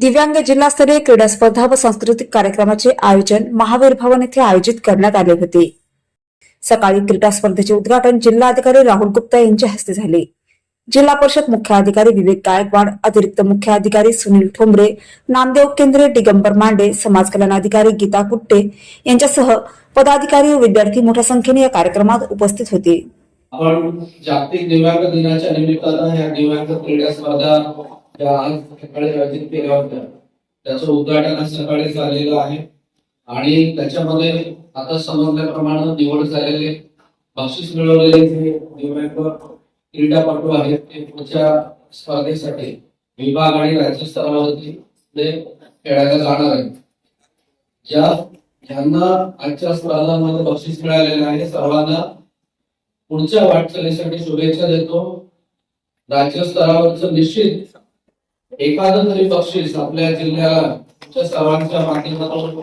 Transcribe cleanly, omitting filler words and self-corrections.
दिव्यांग जिल्हास्तरीय क्रीडा स्पर्धा व सांस्कृतिक कार्यक्रमाचे आयोजन महावीर भवन येथे आयोजित करण्यात आले होते। सकाळी क्रीडा स्पर्धेचे उद्घाटन जिल्हाधिकारी राहुल गुप्ता यांच्या हस्ते झाले। जिल्हा परिषद मुख्य अधिकारी विवेक गायकवाड, अतिरिक्त मुख्य अधिकारी सुनील ठोंबरे, नामदेव केंद्रे, दिगंबर मांडे, समाज कल्याण अधिकारी गीता कुट्टे यांच्यासह पदाधिकारी व विद्यार्थी मोठ्या संख्येने या कार्यक्रमात उपस्थित होते। आपण जागतिक दिव्यांग दिनाच्या निमित्तानं या दिव्यांग क्रीडा स्पर्धा ज्या आज सकाळी आयोजित केल्या होत्या त्याचं उद्घाटन आज सकाळी झालेलं आहे आणि त्याच्यामध्ये आता समजल्याप्रमाणे निवड झालेले बक्षीस मिळवलेले जे दिव्यांग क्रीडापटू आहेत ते पुढच्या स्पर्धेसाठी विभाग आणि राज्य स्तरावरती ते खेळायला जाणार आहेत। ज्यांना आजच्या स्पर्धांमध्ये बक्षीस मिळालेलं आहे सर्वांना पुढच्या वाटचालीसाठी शुभेच्छा देतो। राज्य स्तरावरचं निश्चित एखादं तरी बक्षीस आपल्या जिल्ह्याला सर्वांच्या माध्यमातून